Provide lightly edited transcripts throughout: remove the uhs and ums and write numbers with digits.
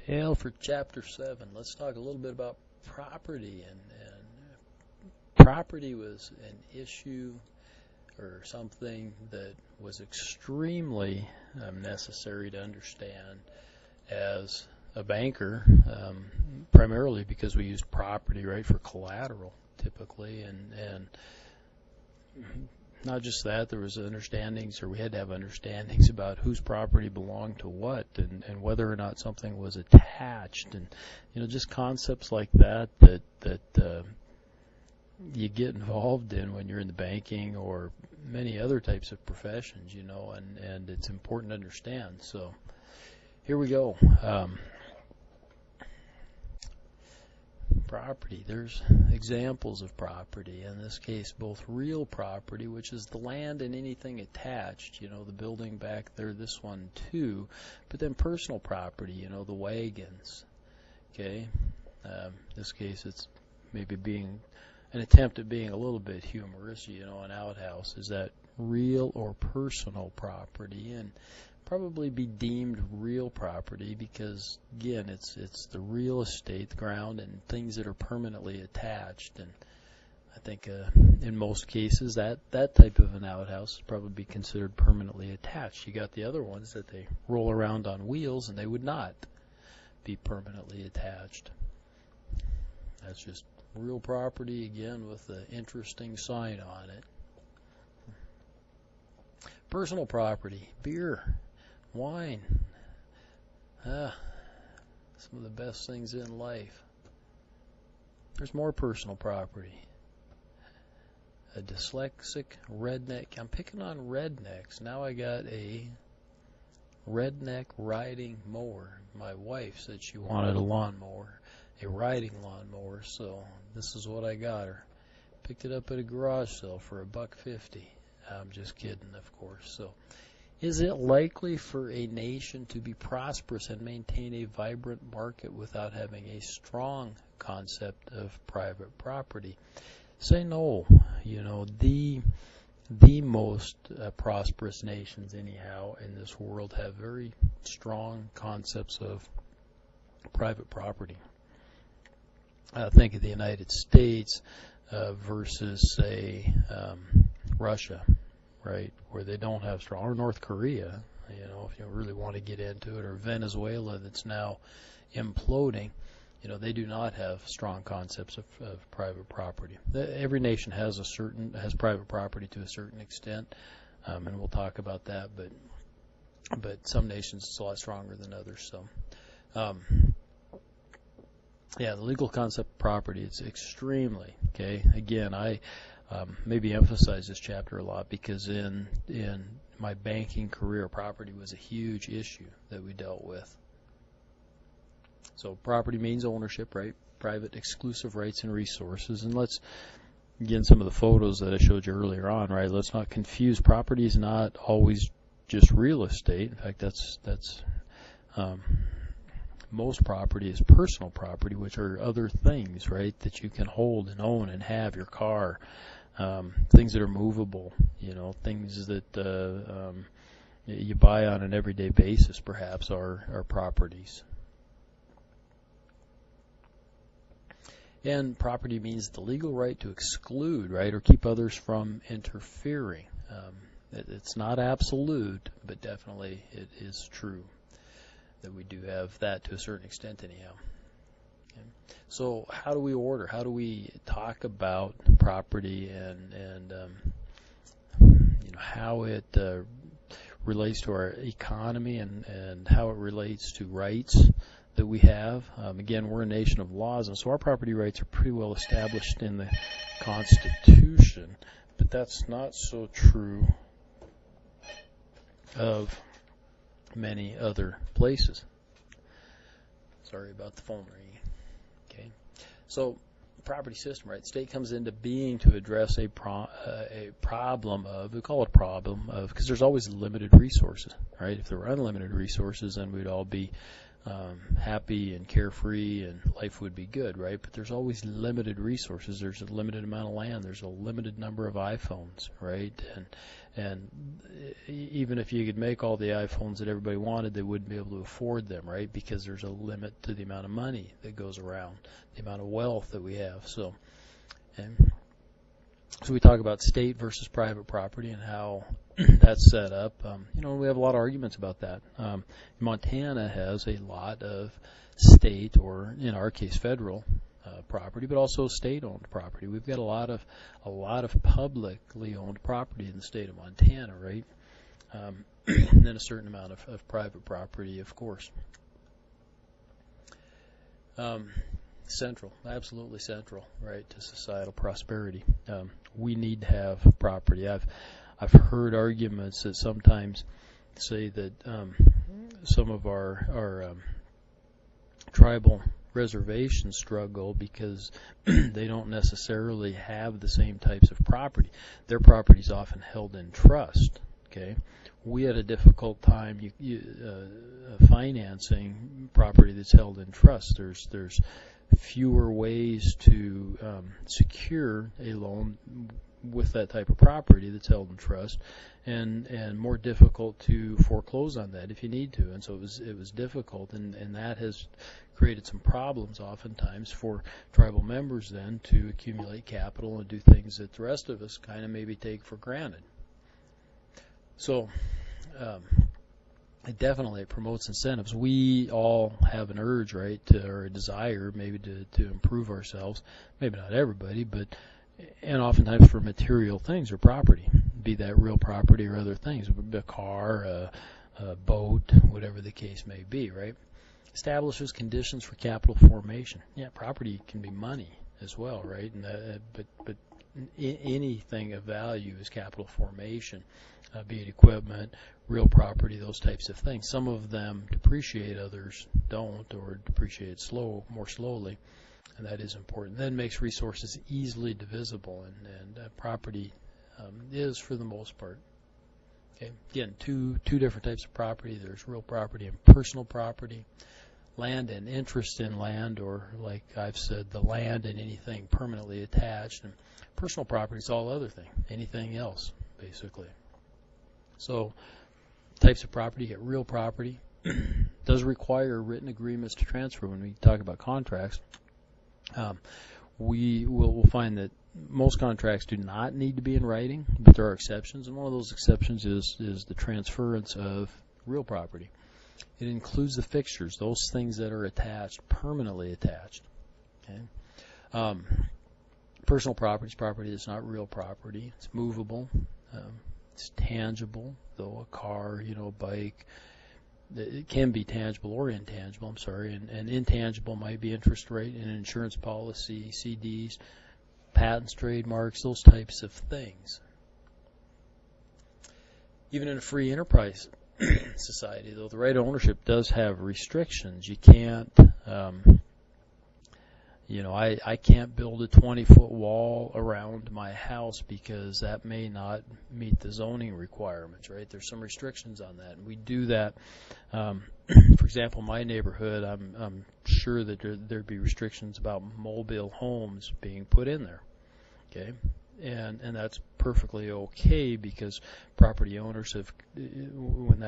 Well, for Chapter 7, let's talk a little bit about property. And property was an issue or something that was extremely necessary to understand as a banker, primarily because we used property, right, for collateral typically, and not just that, there was understandings, or we had to have understandings about whose property belonged to what, and whether or not something was attached, and just concepts like that you get involved in when you're in the banking or many other types of professions, and it's important to understand. So here we go. Property. There's examples of property. In this case, both real property, which is the land and anything attached, the building back there, this one too, but then personal property, the wagons. Okay? In this case, it's maybe being an attempt at being a little bit humorous, an outhouse. Is that real or personal property? And probably be deemed real property because, again, it's the real estate, the ground, and things that are permanently attached. And I think in most cases that type of an outhouse would probably be considered permanently attached. You got the other ones that they roll around on wheels and they would not be permanently attached. That's just real property, again, with an interesting sign on it. Personal property, beer, wine, some of the best things in life. There's more personal property. A dyslexic redneck. I'm picking on rednecks. Now I got a redneck riding mower. My wife said she wanted a lawnmower, a riding lawnmower, so this is what I got her. Picked it up at a garage sale for $1.50. I'm just kidding, of course. So, is it likely for a nation to be prosperous and maintain a vibrant market without having a strong concept of private property? Say no. The most prosperous nations, anyhow, in this world have very strong concepts of private property. Think of the United States versus, say, Russia, right, where they don't have strong, or North Korea, if you really want to get into it, or Venezuela that's now imploding. They do not have strong concepts of private property. Every nation has private property to a certain extent, and we'll talk about that. But some nations it's a lot stronger than others. So, the legal concept of property, it's extremely okay. Again, I maybe emphasize this chapter a lot because in my banking career, property was a huge issue that we dealt with. So property means ownership, right? Private exclusive rights and resources. And let's, again, some of the photos that I showed you earlier on, right? Let's not confuse. Property is not always just real estate. In fact, that's most property is personal property, which are other things, right, that you can hold and own and have, your car, things that are movable, things that you buy on an everyday basis, perhaps, are properties. And property means the legal right to exclude, right, or keep others from interfering. It's not absolute, but definitely it is true that we do have that to a certain extent anyhow. Okay. So how do we order? How do we talk about property and how it relates to our economy and how it relates to rights that we have? Again, we're a nation of laws, and so our property rights are pretty well established in the Constitution, but that's not so true of many other places. Sorry about the phone ringing. Okay, so property system, right? State comes into being to address a problem of, we call it a problem of, because there's always limited resources, right? If there were unlimited resources, then we'd all be happy and carefree and life would be good, right? But there's always limited resources. There's a limited amount of land. There's a limited number of iPhones, right? And even if you could make all the iPhones that everybody wanted, they wouldn't be able to afford them, right? Because there's a limit to the amount of money that goes around, the amount of wealth that we have. So we talk about state versus private property and how that's set up. We have a lot of arguments about that. Montana has a lot of state, or in our case, federal property, but also state-owned property. We've got a lot of publicly owned property in the state of Montana, right? And then a certain amount of private property, of course. Central, absolutely central, right, to societal prosperity. We need to have property. I've heard arguments that sometimes say that some of our tribal reservations struggle because they don't necessarily have the same types of property. Their property is often held in trust. Okay, we had a difficult time financing property that's held in trust. There's fewer ways to secure a loan with that type of property that's held in trust, and more difficult to foreclose on that if you need to. And so it was difficult, and that has created some problems oftentimes for tribal members then to accumulate capital and do things that the rest of us kind of maybe take for granted. So it definitely promotes incentives. We all have an urge, right, or a desire maybe to improve ourselves. Maybe not everybody, and oftentimes for material things or property, be that real property or other things, a car, a boat, whatever the case may be, right? Establishes conditions for capital formation. Yeah, property can be money as well, right? And but anything of value is capital formation, be it equipment, real property, those types of things. Some of them depreciate, others don't, or depreciate more slowly, and that is important. Then makes resources easily divisible, and property is for the most part. Okay, again, two different types of property. There's real property and personal property. Land and interest in land, or like I've said, the land and anything permanently attached. And personal property is all other thing, anything else, basically. So types of property, you get real property. Does require written agreements to transfer. When we talk about contracts, we will find that most contracts do not need to be in writing, but there are exceptions, and one of those exceptions is the transference of real property. It includes the fixtures, those things that are attached, permanently attached. Okay. Personal property is property that's not real property. It's movable. It's tangible, though a car, a bike, it can be tangible or intangible, and intangible might be interest rate, an insurance policy, CDs, patents, trademarks, those types of things. Even in a free enterprise society, though, the right of ownership does have restrictions. You can't, I can't build a 20-foot wall around my house because that may not meet the zoning requirements, right? There's some restrictions on that, and we do that. For example, my neighborhood, I'm sure that there'd be restrictions about mobile homes being put in there, okay? And that's perfectly okay because property owners have, when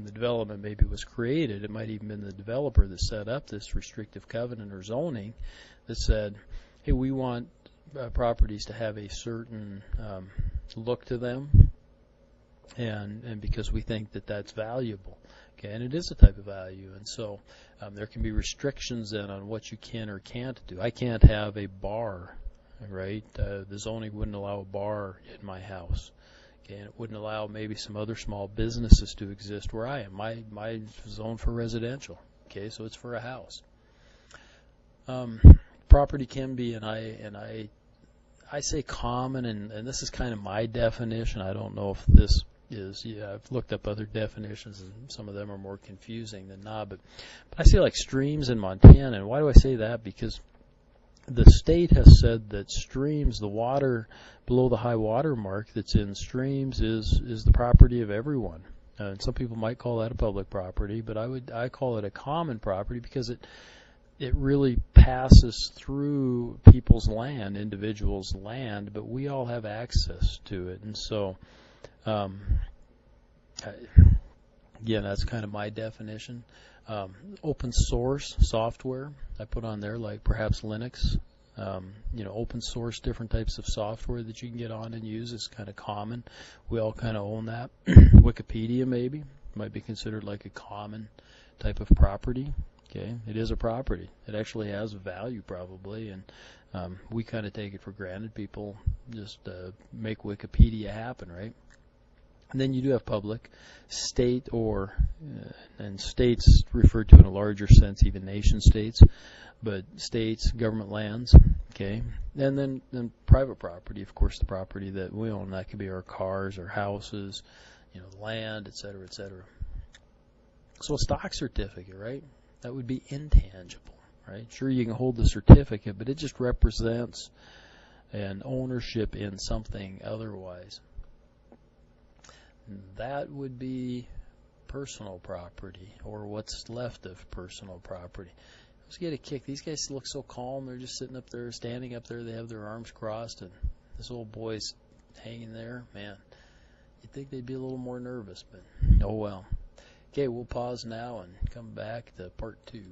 the development maybe was created, it might even been the developer that set up this restrictive covenant or zoning that said, hey, we want properties to have a certain look to them, and because we think that that's valuable, okay, and it is a type of value, and so there can be restrictions then on what you can or can't do. I can't have a bar. Right, the zoning wouldn't allow a bar in my house, okay, and it wouldn't allow maybe some other small businesses to exist where I am. My zone for residential, okay, so it's for a house. Property can be, and I say common, and this is kind of my definition. I don't know if this is. I've looked up other definitions, and some of them are more confusing than not. But I say like streams in Montana, and why do I say that? Because the state has said that streams, the water below the high water mark that's in streams is the property of everyone. And some people might call that a public property, but I call it a common property because it really passes through people's land, individuals' land, but we all have access to it. And so, again, that's kind of my definition. Open source software I put on there, like perhaps Linux. Open source, different types of software that you can get on and use is kind of common. We all kind of own that. Wikipedia maybe might be considered like a common type of property. Okay, it is a property. It actually has value probably, and we kind of take it for granted. People just make Wikipedia happen, right? And then you do have public, state, and states referred to in a larger sense, even nation states, but states, government lands, okay? And then private property, of course, the property that we own. That could be our cars, our houses, land, et cetera, et cetera. So a stock certificate, right? That would be intangible, right? Sure, you can hold the certificate, but it just represents an ownership in something otherwise. That would be personal property, or what's left of personal property. Let's get a kick. These guys look so calm. They're just sitting up there, standing up there. They have their arms crossed, and this old boy's hanging there. Man, you'd think they'd be a little more nervous, but oh well. Okay, we'll pause now and come back to part 2.